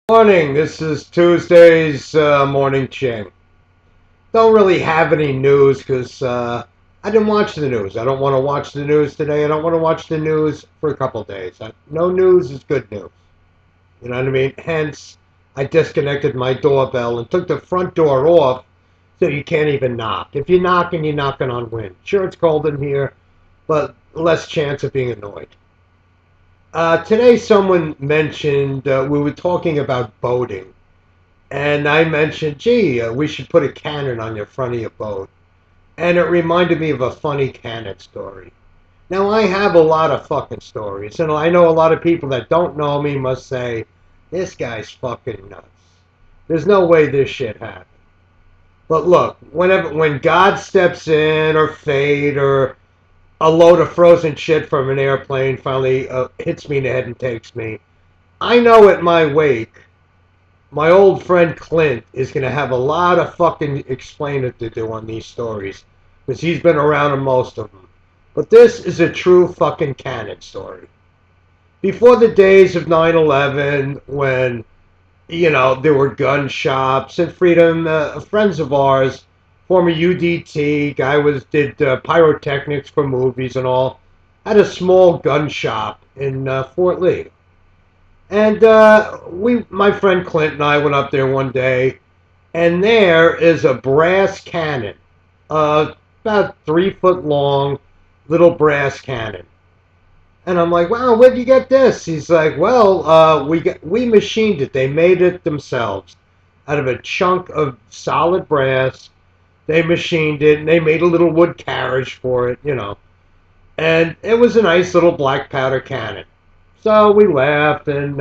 Morning, this is Tuesday's morning Ching. Don't really have any news because I didn't watch the news. I don't want to watch the news today. I don't want to watch the news for a couple of days. No news is good news. You know what I mean? Hence, I disconnected my doorbell and took the front door off so you can't even knock. If you're knocking on wind. Sure, it's cold in here, but less chance of being annoyed. Today, someone mentioned we were talking about boating. And I mentioned, gee, we should put a cannon on the front of your boat. And it reminded me of a funny cannon story. Now, I have a lot of fucking stories, and I know a lot of people that don't know me must say, this guy's fucking nuts. There's no way this shit happened. But look, when God steps in, or fate, or a load of frozen shit from an airplane finally hits me in the head and takes me, I know at my wake, my old friend Clint is going to have a lot of fucking explaining to do on these stories because he's been around in most of them. But this is a true fucking canon story. Before the days of 9/11, when, there were gun shops and freedom, friends of ours, former UDT, did pyrotechnics for movies and all, had a small gun shop in Fort Lee. And my friend Clint and I went up there one day, and there is a brass cannon, about 3 foot long, little brass cannon. And I'm like, wow, where'd you get this? He's like, well, we machined it. They made it themselves out of a chunk of solid brass. They machined it, and they made a little wood carriage for it. And it was a nice little black powder cannon. So we left and,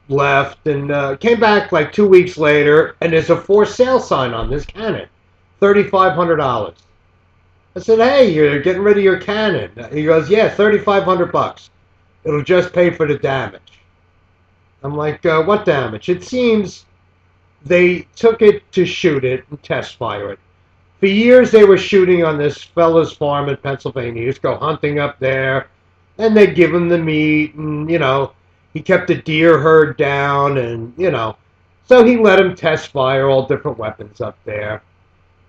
left and came back like 2 weeks later, and there's a for sale sign on this cannon, $3,500. I said, hey, you're getting rid of your cannon. He goes, yeah, $3,500. It'll just pay for the damage. I'm like, what damage? It seems they took it to shoot it and test fire it. For years, they were shooting on this fella's farm in Pennsylvania. He used to go hunting up there, and they'd give him the meat, and, he kept the deer herd down, and, so he let him test fire all different weapons up there.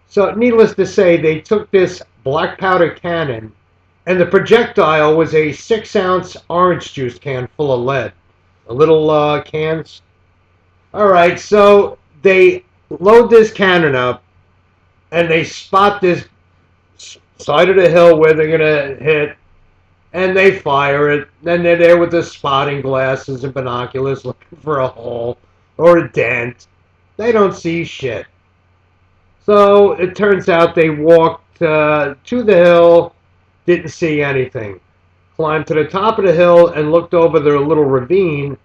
So, needless to say, they took this black powder cannon, and the projectile was a 6-ounce orange juice can full of lead. The little cans. All right, so they load this cannon up, and they spot this side of the hill where they're going to hit, and they fire it. Then they're there with the spotting glasses and binoculars looking for a hole or a dent. They don't see shit. So it turns out they walked to the hill, didn't see anything. Climbed to the top of the hill and looked over their little ravine,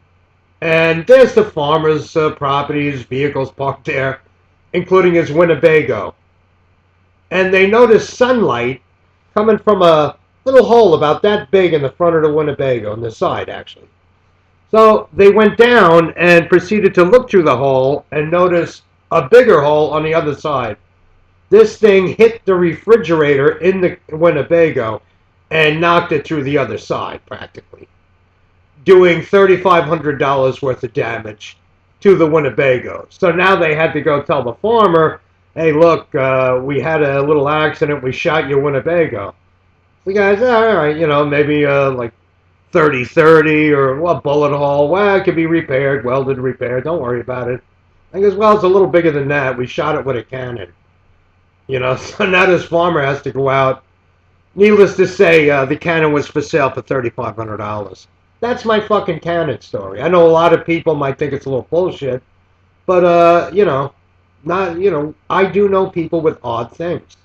and there's the farmer's property, his vehicles parked there, including his Winnebago. And they noticed sunlight coming from a little hole about that big in the front of the Winnebago, on the side, actually. So they went down and proceeded to look through the hole and notice a bigger hole on the other side. This thing hit the refrigerator in the Winnebago and knocked it through the other side, practically, doing $3,500 worth of damage to the Winnebago. So now they had to go tell the farmer, hey, look, we had a little accident. We shot your Winnebago. The guy's, all right, maybe like 30-30 or a bullet hole. Well, it could be repaired, welded, repaired. Don't worry about it. I guess, well, it's a little bigger than that. We shot it with a cannon. So now this farmer has to go out. Needless to say, the cannon was for sale for $3,500. That's my fucking cannon story. I know a lot of people might think it's a little bullshit, but, I do know people with odd things.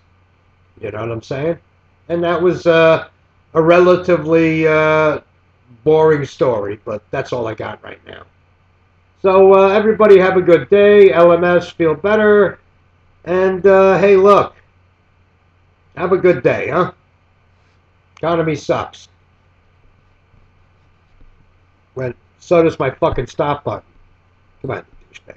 You know what I'm saying? And that was a relatively boring story, but that's all I got right now. So everybody have a good day. LMS, feel better. And hey, look, have a good day, huh? Economy sucks. Well, so does my fucking stop button. Come on, douchebag.